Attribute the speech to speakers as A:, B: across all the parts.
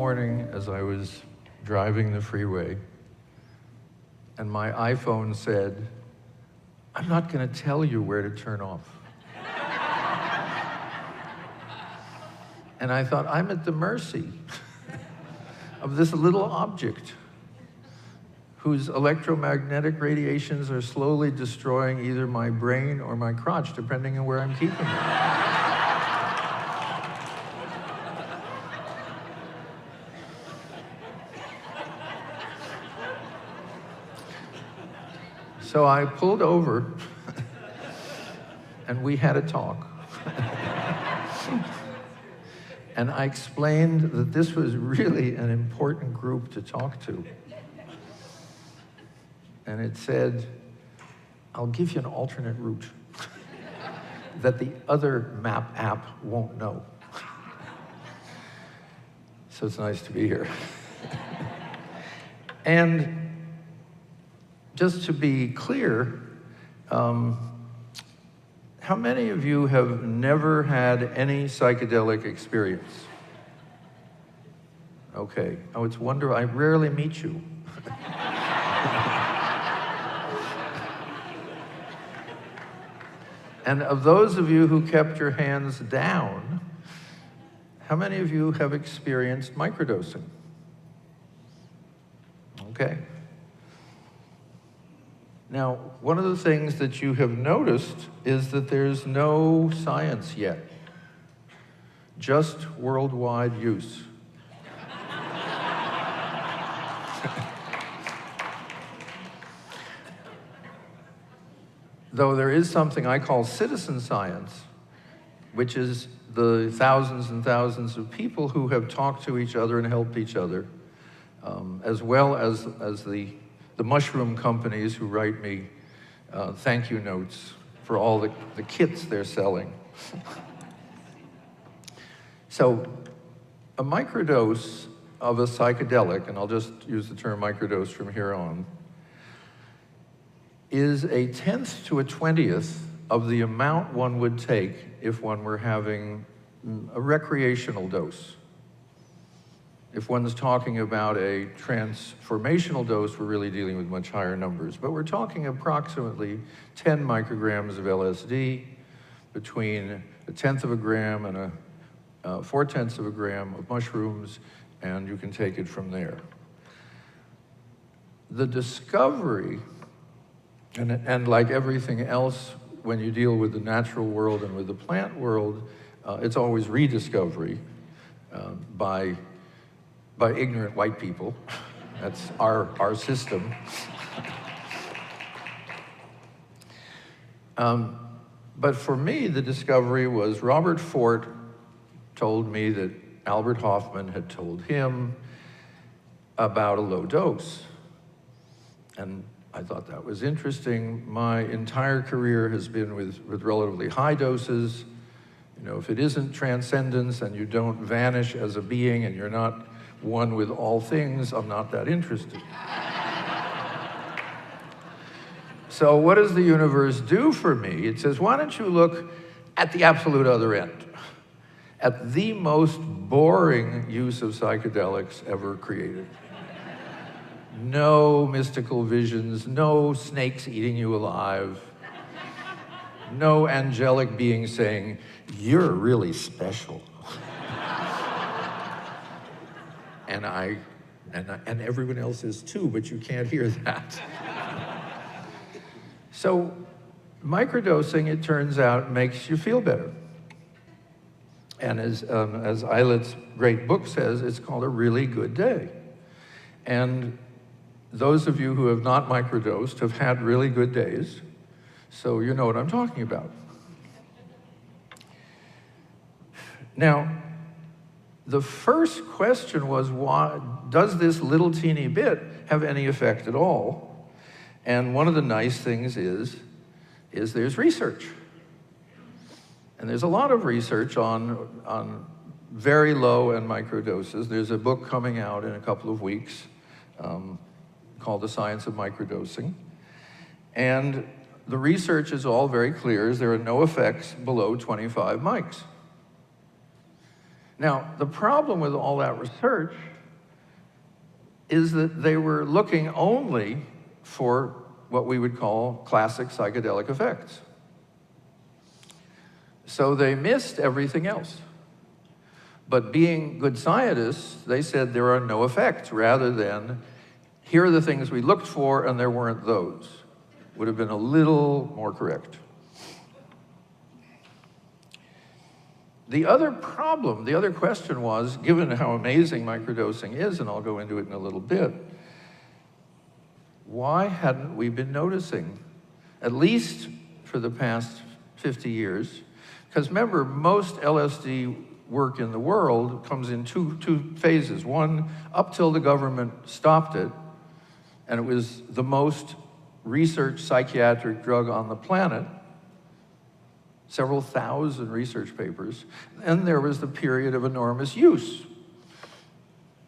A: morning as I was driving the freeway, and my iPhone said, "I'm not going to tell you where to turn off." And I thought, I'm at the mercy of this little object whose electromagnetic radiations are slowly destroying either my brain or my crotch, depending on where I'm keeping it. So I pulled over, and we had a talk. And I explained that this was really an important group to talk to. And it said, "I'll give you an alternate route that the other map app won't know." So it's nice to be here. And just to be clear, how many of you have never had any psychedelic experience? Okay. Oh, it's wonderful. I rarely meet you. And of those of you who kept your hands down, how many of you have experienced microdosing? Okay. Now, one of the things that you have noticed is that there's no science yet, just worldwide use. Though there is something I call citizen science, which is the thousands and thousands of people who have talked to each other and helped each other, as well as the mushroom companies who write me thank you notes for all the kits they're selling. So a microdose of a psychedelic, and I'll just use the term microdose from here on, is a 1/10 to a 20th of the amount one would take if one were having a recreational dose. If one's talking about a transformational dose, we're really dealing with much higher numbers. But we're talking approximately 10 micrograms of LSD, between 1/10 of a gram and 4/10 of a gram of mushrooms, and you can take it from there. The discovery, and like everything else, when you deal with the natural world and with the plant world, it's always rediscovery by ignorant white people. That's our system. But for me, the discovery was Robert Fort told me that Albert Hofmann had told him about a low dose. And I thought that was interesting. My entire career has been with relatively high doses. You know, if it isn't transcendence and you don't vanish as a being and you're not one with all things, I'm not that interested. So what does the universe do for me? It says, why don't you look at the absolute other end, at the most boring use of psychedelics ever created. No mystical visions, no snakes eating you alive, no angelic being saying, "You're really special." And everyone else is too, but you can't hear that. So microdosing, it turns out, makes you feel better. And as Eilert's great book says, it's called a really good day. And those of you who have not microdosed have had really good days, so you know what I'm talking about. Now, the first question was, why does this little teeny bit have any effect at all? And one of the nice things is there's research. And there's a lot of research on very low and microdoses. There's a book coming out in a couple of weeks called The Science of Microdosing. And the research is all very clear, as there are no effects below 25 mics. Now, the problem with all that research is that they were looking only for what we would call classic psychedelic effects. So they missed everything else. But being good scientists, they said there are no effects, rather than here are the things we looked for and there weren't those. Would have been a little more correct. The other problem, the other question was, given how amazing microdosing is, and I'll go into it in a little bit, why hadn't we been noticing, at least for the past 50 years? Because remember, most LSD work in the world comes in two phases. One, up till the government stopped it, and it was the most researched psychiatric drug on the planet, several thousand research papers. And there was the period of enormous use,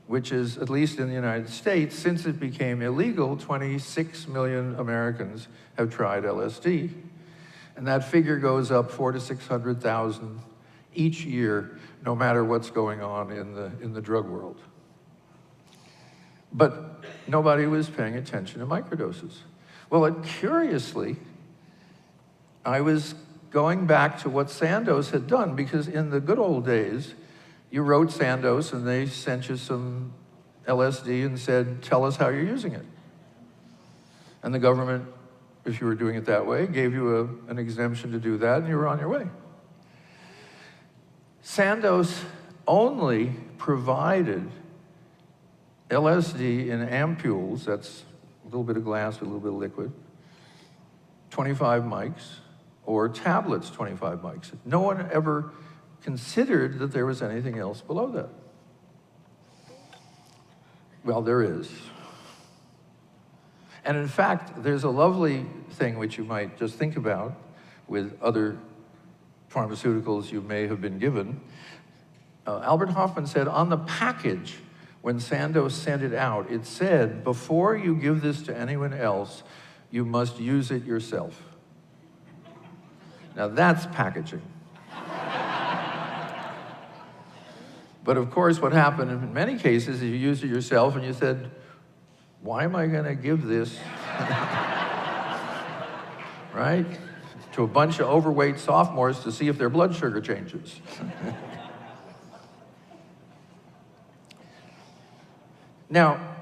A: which is, at least in the United States, since it became illegal, 26 million Americans have tried LSD. And that figure goes up 400,000 to 600,000 each year, no matter what's going on in the drug world. But nobody was paying attention to microdoses. Well, curiously, I was going back to what Sandoz had done, because in the good old days, you wrote Sandoz and they sent you some LSD and said, tell us how you're using it. And the government, if you were doing it that way, gave you an exemption to do that and you were on your way. Sandoz only provided LSD in ampules, that's a little bit of glass with a little bit of liquid, 25 mics, or tablets, 25 mics. No one ever considered that there was anything else below that. Well, there is. And in fact, there's a lovely thing which you might just think about with other pharmaceuticals you may have been given. Albert Hofmann said on the package, when Sandoz sent it out, it said, before you give this to anyone else, you must use it yourself. Now that's packaging. But of course, what happened in many cases is you used it yourself and you said, why am I gonna give this, right, to a bunch of overweight sophomores to see if their blood sugar changes? Now,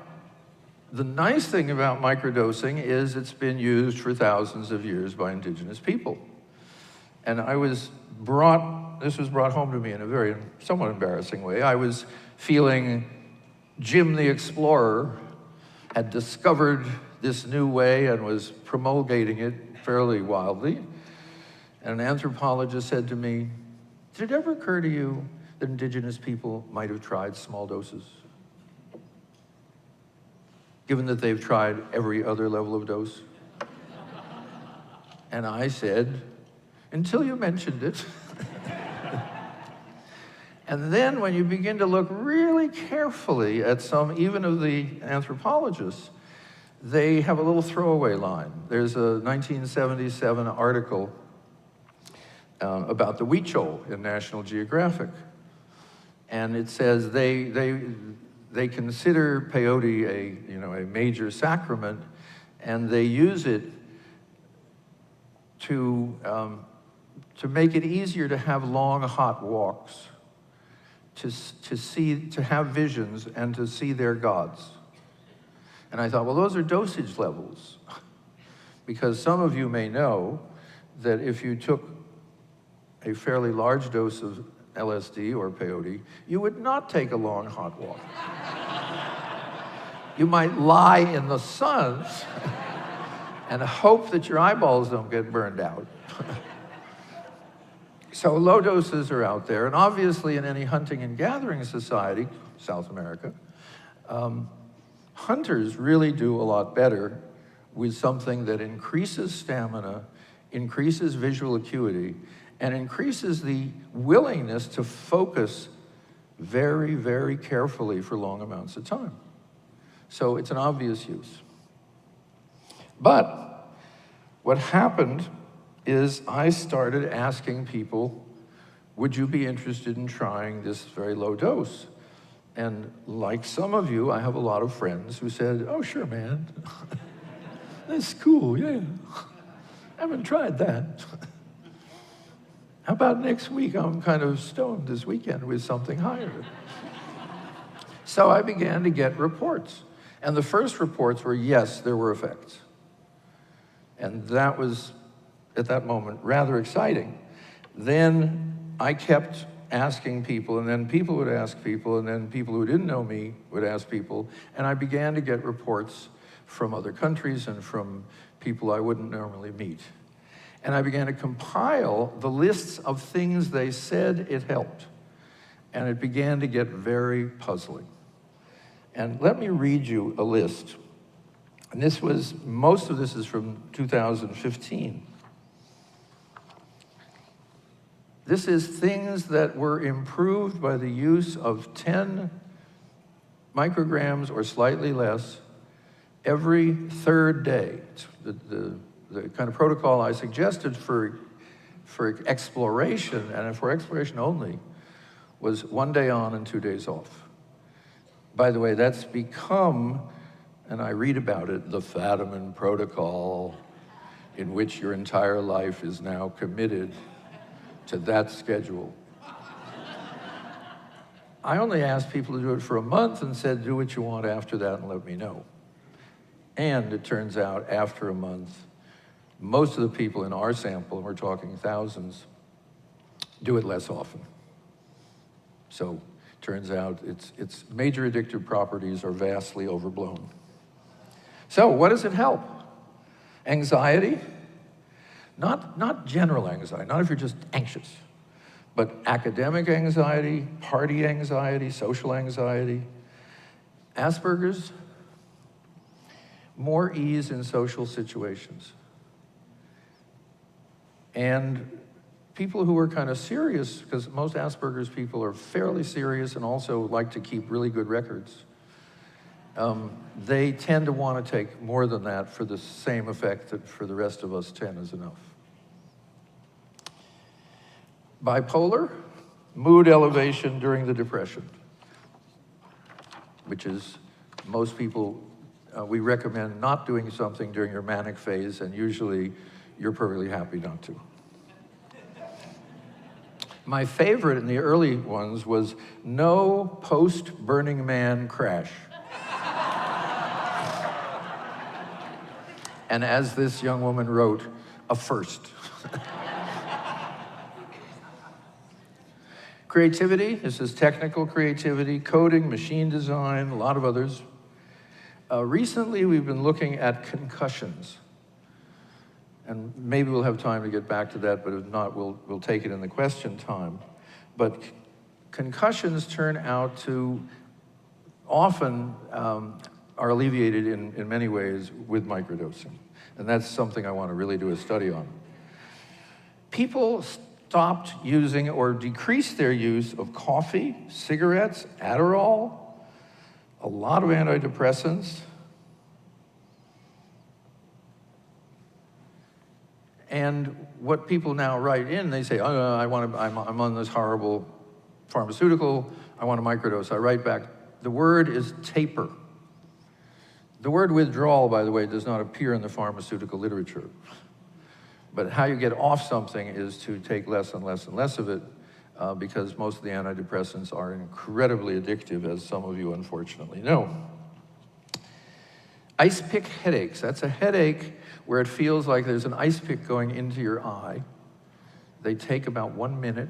A: the nice thing about microdosing is it's been used for thousands of years by indigenous people. And this was brought home to me in a very somewhat embarrassing way. I was feeling Jim the Explorer had discovered this new way and was promulgating it fairly wildly. And an anthropologist said to me, did it ever occur to you that indigenous people might have tried small doses, given that they've tried every other level of dose? And I said, until you mentioned it. And then when you begin to look really carefully at some, even of the anthropologists, they have a little throwaway line. There's a 1977 article about the Huichol in National Geographic. And it says they consider peyote a major sacrament, and they use it to make it easier to have long, hot walks, to have visions and to see their gods. And I thought, well, those are dosage levels. Because some of you may know that if you took a fairly large dose of LSD or peyote, you would not take a long, hot walk. You might lie in the sun and hope that your eyeballs don't get burned out. So low doses are out there, and obviously in any hunting and gathering society, South America, hunters really do a lot better with something that increases stamina, increases visual acuity, and increases the willingness to focus very, very carefully for long amounts of time. So it's an obvious use. But what happened is I started asking people, would you be interested in trying this very low dose? And like some of you, I have a lot of friends who said, oh, sure, man. That's cool, yeah. I haven't tried that. How about next week? I'm kind of stoned this weekend with something higher. So I began to get reports. And the first reports were, yes, there were effects. And that was, at that moment, rather exciting. Then I kept asking people, and then people would ask people, and then people who didn't know me would ask people, and I began to get reports from other countries and from people I wouldn't normally meet. And I began to compile the lists of things they said it helped. And it began to get very puzzling. And let me read you a list. And most of this is from 2015. This is things that were improved by the use of 10 micrograms or slightly less every third day. The kind of protocol I suggested for exploration, and for exploration only, was 1 day on and 2 days off. By the way, that's become, and I read about it, the Fadiman protocol, in which your entire life is now committed to that schedule. I only asked people to do it for a month and said, do what you want after that and let me know. And it turns out, after a month, most of the people in our sample, and we're talking thousands, do it less often. So turns out its major addictive properties are vastly overblown. So what does it help? Anxiety? Not general anxiety, not if you're just anxious, but academic anxiety, party anxiety, social anxiety. Asperger's? More ease in social situations. And people who are kind of serious, because most Asperger's people are fairly serious and also like to keep really good records, they tend to want to take more than that for the same effect that for the rest of us 10 is enough. Bipolar, mood elevation during the depression, which is most people, we recommend not doing something during your manic phase, and usually you're perfectly happy not to. My favorite in the early ones was no post-Burning Man crash. And as this young woman wrote, a first. Creativity, this is technical creativity, coding, machine design, a lot of others. Recently, we've been looking at concussions. And maybe we'll have time to get back to that, but if not, we'll take it in the question time. But concussions turn out to often are alleviated in many ways with microdosing. And that's something I want to really do a study on. People stopped using or decreased their use of coffee, cigarettes, Adderall, a lot of antidepressants. And what people now write in, they say, oh, I'm on this horrible pharmaceutical, I want a microdose. I write back, the word is taper. The word withdrawal, by the way, does not appear in the pharmaceutical literature. But how you get off something is to take less and less and less of it, because most of the antidepressants are incredibly addictive, as some of you unfortunately know. Ice pick headaches, that's a headache where it feels like there's an ice pick going into your eye. They take about 1 minute,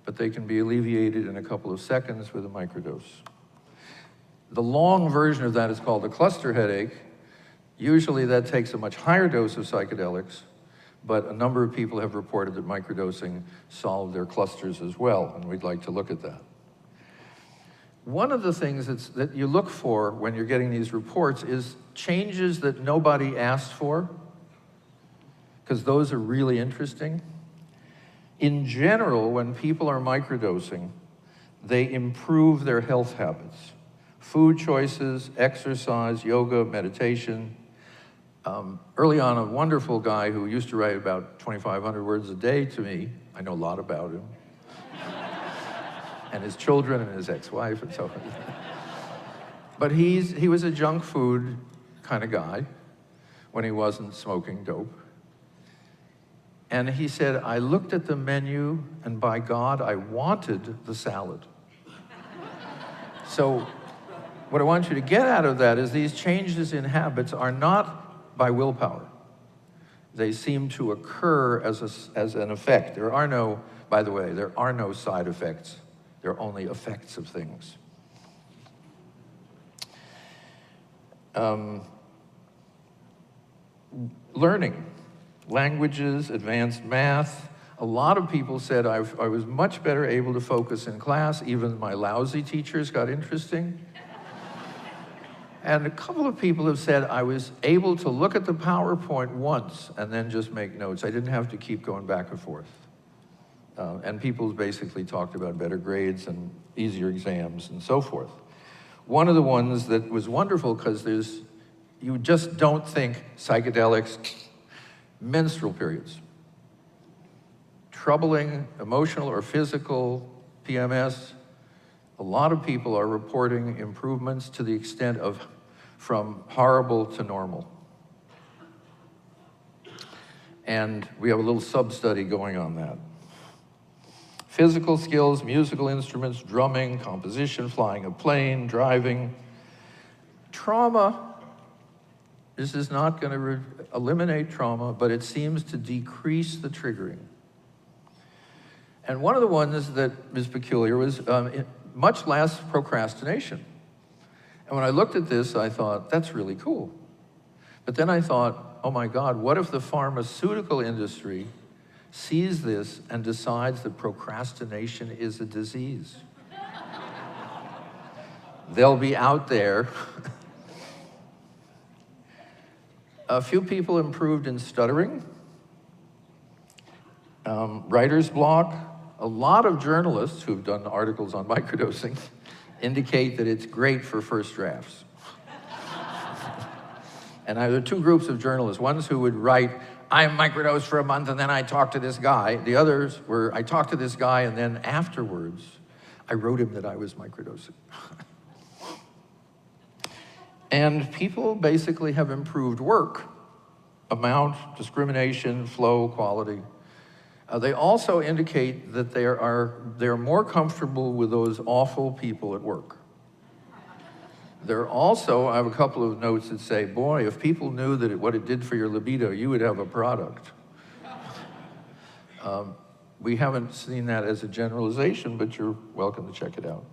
A: but they can be alleviated in a couple of seconds with a microdose. The long version of that is called a cluster headache. Usually that takes a much higher dose of psychedelics, but a number of people have reported that microdosing solved their clusters as well, and we'd like to look at that. One of the things that you look for when you're getting these reports is changes that nobody asked for, because those are really interesting. In general, when people are microdosing, they improve their health habits. Food choices, exercise, yoga, meditation. Early on, a wonderful guy who used to write about 2,500 words a day to me, I know a lot about him, and his children and his ex-wife and so on. But he was a junk food kind of guy when he wasn't smoking dope. And he said, I looked at the menu, and by God, I wanted the salad. So what I want you to get out of that is these changes in habits are not by willpower. They seem to occur as an effect. There are no, by the way, there are no side effects. There are only effects of things. Learning, languages, advanced math. A lot of people said I was much better able to focus in class. Even my lousy teachers got interesting. And a couple of people have said I was able to look at the PowerPoint once and then just make notes. I didn't have to keep going back and forth. And people basically talked about better grades and easier exams and so forth. One of the ones that was wonderful, because you just don't think psychedelics, menstrual periods, troubling emotional or physical PMS. A lot of people are reporting improvements to the extent of from horrible to normal. And we have a little sub-study going on that. Physical skills, musical instruments, drumming, composition, flying a plane, driving. Trauma, this is not going to eliminate trauma, but it seems to decrease the triggering. And one of the ones that is peculiar was much less procrastination. And when I looked at this, I thought, that's really cool. But then I thought, oh my God, what if the pharmaceutical industry sees this and decides that procrastination is a disease? They'll be out there. A few people improved in stuttering, writer's block. A lot of journalists who've done articles on microdosing indicate that it's great for first drafts. And there are two groups of journalists, ones who would write, I microdosed for a month and then I talked to this guy. The others were, I talked to this guy and then afterwards, I wrote him that I was microdosing. And people basically have improved work, amount, discrimination, flow, quality. They also indicate that they're more comfortable with those awful people at work. They're also, I have a couple of notes that say, boy, if people knew that what it did for your libido, you would have a product. We haven't seen that as a generalization, but you're welcome to check it out.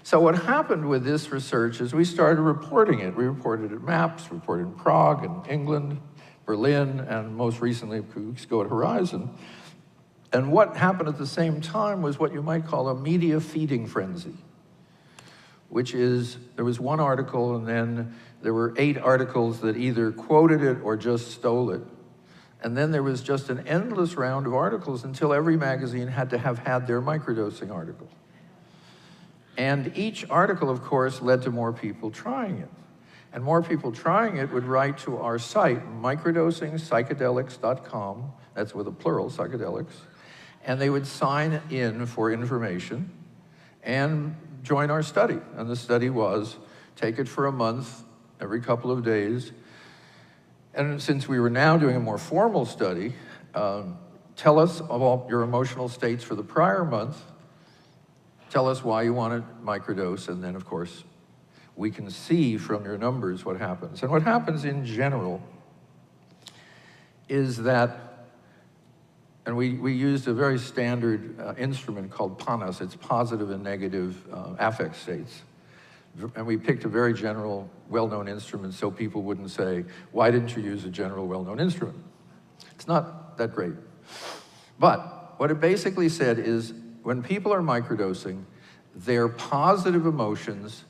A: So what happened with this research is we started reporting it. We reported it at MAPS, reported in Prague and England, Berlin, and most recently, a few weeks ago at Horizon. And what happened at the same time was what you might call a media feeding frenzy, which is, there was one article and then there were 8 articles that either quoted it or just stole it. And then there was just an endless round of articles until every magazine had to have had their microdosing article. And each article, of course, led to more people trying it. And more people trying it would write to our site, microdosingpsychedelics.com, that's with a plural, psychedelics, and they would sign in for information and join our study. And the study was, take it for a month, every couple of days. And since we were now doing a more formal study, tell us about your emotional states for the prior month, tell us why you want to microdose, and then, of course, we can see from your numbers what happens. And what happens in general is that, and we used a very standard instrument called PANAS, it's positive and negative affect states. And we picked a very general, well-known instrument so people wouldn't say, why didn't you use a general, well-known instrument? It's not that great. But what it basically said is, when people are microdosing, their positive emotions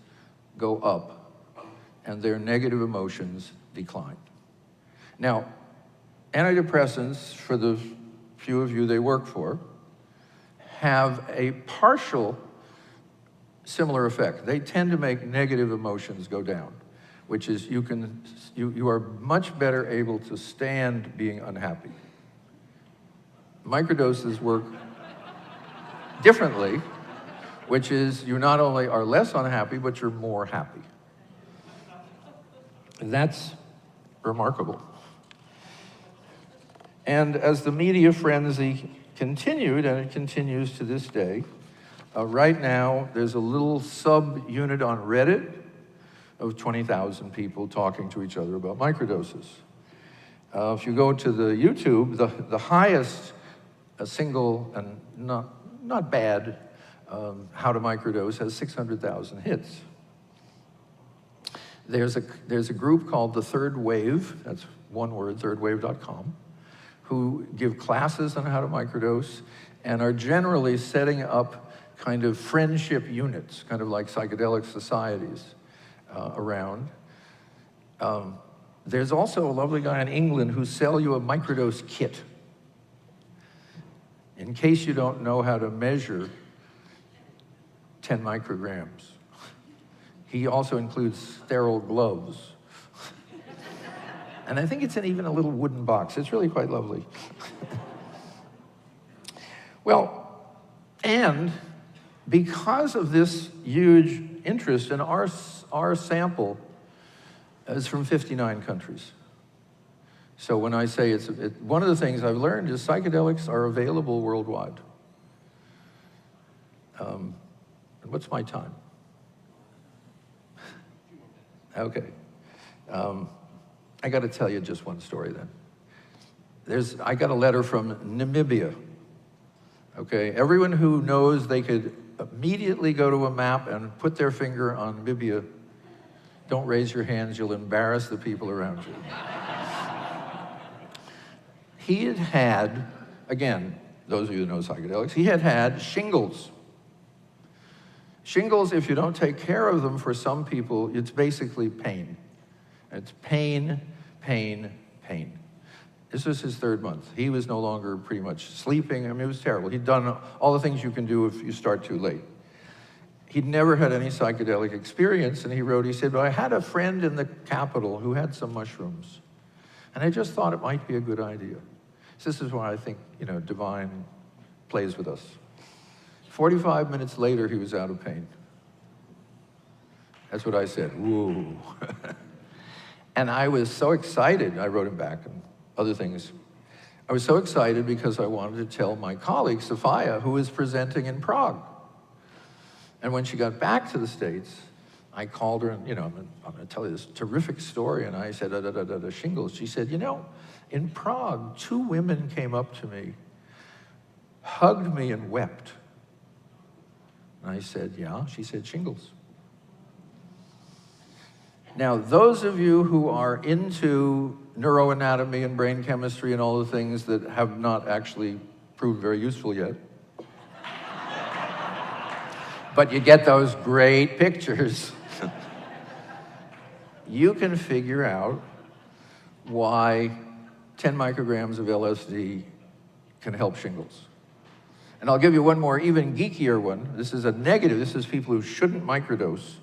A: go up and their negative emotions decline. Now, antidepressants, for the few of you they work for, have a partial similar effect. They tend to make negative emotions go down, which is you are much better able to stand being unhappy. Microdoses work. differently, which is you not only are less unhappy, but you're more happy. That's remarkable. And as the media frenzy continued, and it continues to this day, right now there's a little sub-unit on Reddit of 20,000 people talking to each other about microdoses. If you go to the YouTube, the highest single and not bad how to microdose has 600,000 hits. There's a group called the Third Wave, that's one word, thirdwave.com, who give classes on how to microdose and are generally setting up kind of friendship units, kind of like psychedelic societies around. There's also a lovely guy in England who sells you a microdose kit. In case you don't know how to measure 10 micrograms. He also includes sterile gloves. And I think it's in even a little wooden box. It's really quite lovely. Well, and because of this huge interest, and our sample is from 59 countries. So when I say one of the things I've learned is psychedelics are available worldwide. And what's my time? Okay. I got to tell you just one story then. I got a letter from Namibia. Okay, everyone who knows they could immediately go to a map and put their finger on Namibia, don't raise your hands, you'll embarrass the people around you. He had, again, those of you who know psychedelics, he had shingles. Shingles, if you don't take care of them, for some people, it's basically pain. It's pain, pain, pain. This was his third month. He was no longer pretty much sleeping. I mean, it was terrible. He'd done all the things you can do if you start too late. He'd never had any psychedelic experience, and he said, well, I had a friend in the capital who had some mushrooms, and I just thought it might be a good idea. So this is why I think, divine plays with us. 45 minutes later, he was out of pain. That's what I said, woo. And I was so excited, I wrote him back and other things. I was so excited because I wanted to tell my colleague, Sophia, who was presenting in Prague. And when she got back to the States, I called her and, I'm going to tell you this terrific story. And I said, shingles. She said, in Prague, 2 women came up to me, hugged me and wept. And I said, yeah. She said, shingles. Now, those of you who are into neuroanatomy and brain chemistry and all the things that have not actually proved very useful yet, but you get those great pictures, you can figure out why 10 micrograms of LSD can help shingles. And I'll give you one more, even geekier one. This is a negative. This is people who shouldn't microdose.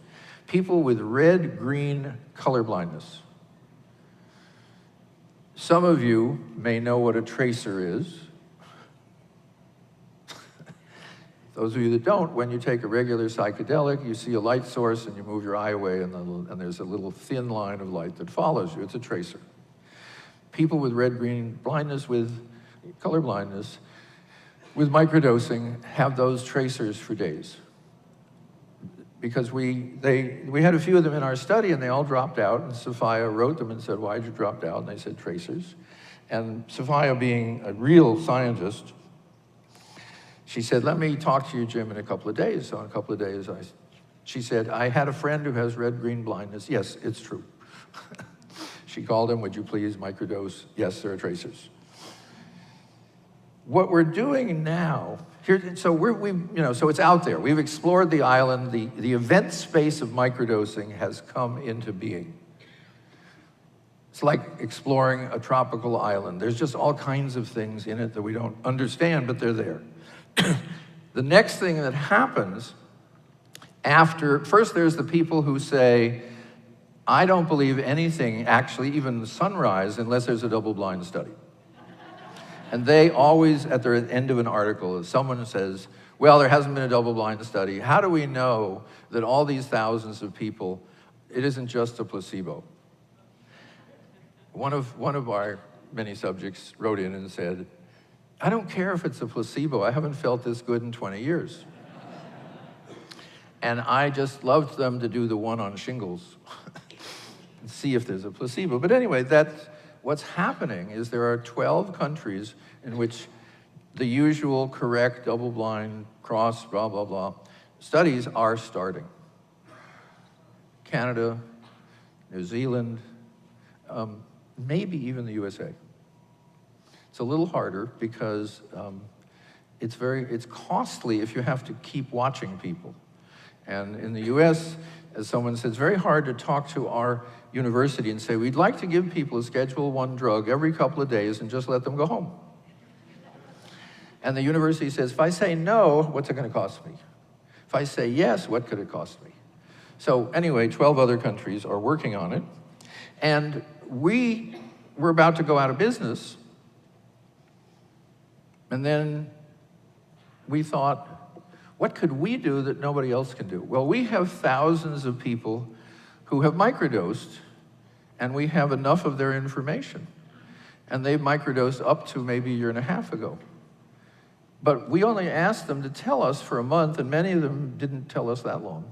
A: People with red-green color blindness. Some of you may know what a tracer is. Those of you that don't, when you take a regular psychedelic, you see a light source and you move your eye away and there's a little thin line of light that follows you. It's a tracer. People with red-green blindness, with color blindness, with microdosing, have those tracers for days. Because we had a few of them in our study and they all dropped out, and Sophia wrote them and said, why'd you drop out? And they said, tracers. And Sophia, being a real scientist, she said, let me talk to you, Jim, in a couple of days. So in a couple of days, she said, I had a friend who has red-green blindness. Yes, it's true. She called him, would you please microdose? Yes, there are tracers. What we're doing now, so it's out there. We've explored the island. The event space of microdosing has come into being. It's like exploring a tropical island. There's just all kinds of things in it that we don't understand, but they're there. The next thing that happens first there's the people who say, I don't believe anything, actually even sunrise, unless there's a double-blind study. And they always, at the end of an article, someone says, well, there hasn't been a double-blind study. How do we know that all these thousands of people, it isn't just a placebo? One of our many subjects wrote in and said, I don't care if it's a placebo. I haven't felt this good in 20 years. And I just loved them to do the one on shingles and see if there's a placebo. But anyway, that's what's happening is there are 12 countries in which the usual correct double-blind cross blah, blah, blah studies are starting. Canada, New Zealand, maybe even the USA. It's a little harder because it's costly if you have to keep watching people. And in the US, as someone said, it's very hard to talk to our university and say, we'd like to give people a Schedule I drug every couple of days and just let them go home. And the university says, if I say no, what's it going to cost me? If I say yes, what could it cost me? So anyway, 12 other countries are working on it. And we were about to go out of business. And then we thought, what could we do that nobody else can do? Well, we have thousands of people who have microdosed, and we have enough of their information. And they've microdosed up to maybe a year and a half ago. But we only asked them to tell us for a month, and many of them didn't tell us that long.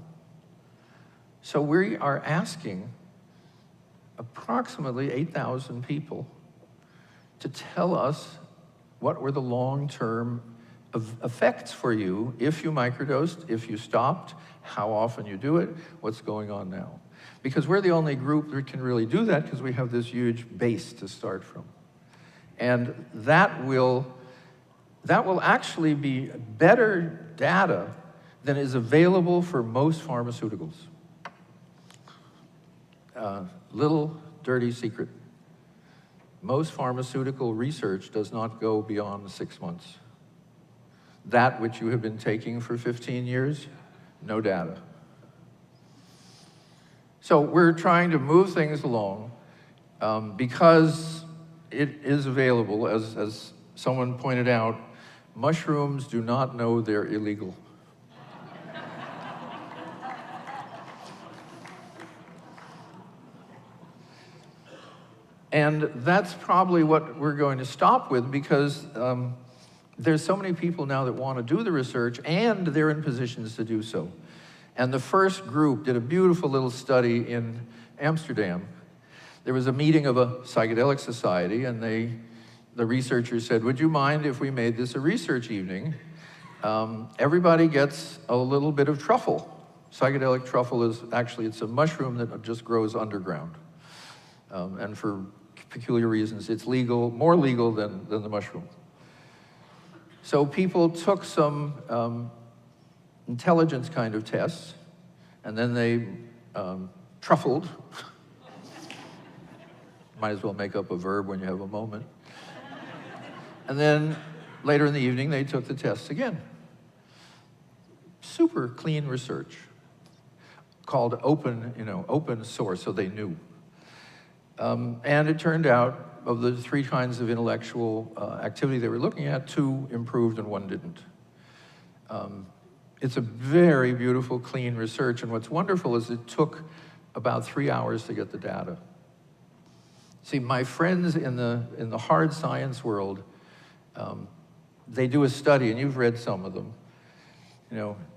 A: So we are asking approximately 8,000 people to tell us what were the long-term effects for you if you microdosed, if you stopped, how often you do it, what's going on now. Because we're the only group that can really do that because we have this huge base to start from. And that will actually be better data than is available for most pharmaceuticals. Little dirty secret. Most pharmaceutical research does not go beyond 6 months. That which you have been taking for 15 years, no data. So we're trying to move things along because it is available, as someone pointed out, mushrooms do not know they're illegal. And that's probably what we're going to stop with because there's so many people now that want to do the research and they're in positions to do so. And the first group did a beautiful little study in Amsterdam. There was a meeting of a psychedelic society and the researchers said, would you mind if we made this a research evening? Everybody gets a little bit of truffle. Psychedelic truffle is actually, it's a mushroom that just grows underground. And for peculiar reasons, it's legal, more legal than the mushroom. So people took some intelligence kind of tests, and then they truffled. Might as well make up a verb when you have a moment. And then later in the evening, they took the tests again. Super clean research called open source, so they knew. And it turned out, of the 3 kinds of intellectual activity they were looking at, 2 improved and 1 didn't. It's a very beautiful, clean research, and what's wonderful is it took about 3 hours to get the data. See, my friends in the hard science world, they do a study, and you've read some of them.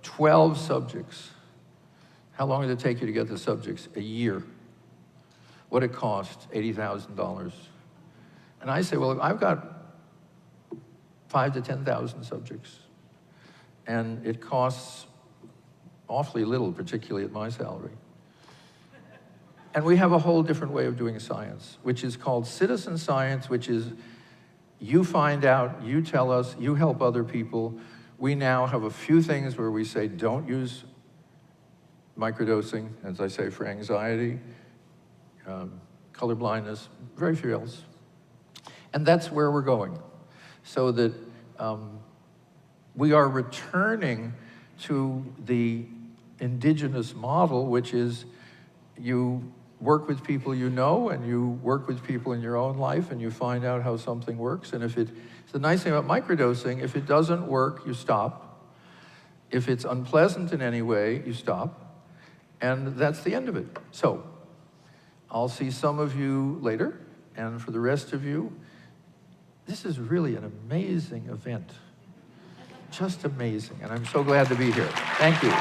A: 12 subjects. How long did it take you to get the subjects? A year. What it cost? $80,000. And I say, well, I've got 5,000 to 10,000 subjects. And it costs awfully little, particularly at my salary. And we have a whole different way of doing science, which is called citizen science, which is you find out, you tell us, you help other people. We now have a few things where we say don't use microdosing, as I say, for anxiety, color blindness, very few else. And that's where we're going. So that we are returning to the indigenous model, which is you work with people you know, and you work with people in your own life, and you find out how something works. And the nice thing about microdosing, if it doesn't work, you stop. If it's unpleasant in any way, you stop, and that's the end of it. So, I'll see some of you later, and for the rest of you, this is really an amazing event. Just amazing, and I'm so glad to be here. Thank you.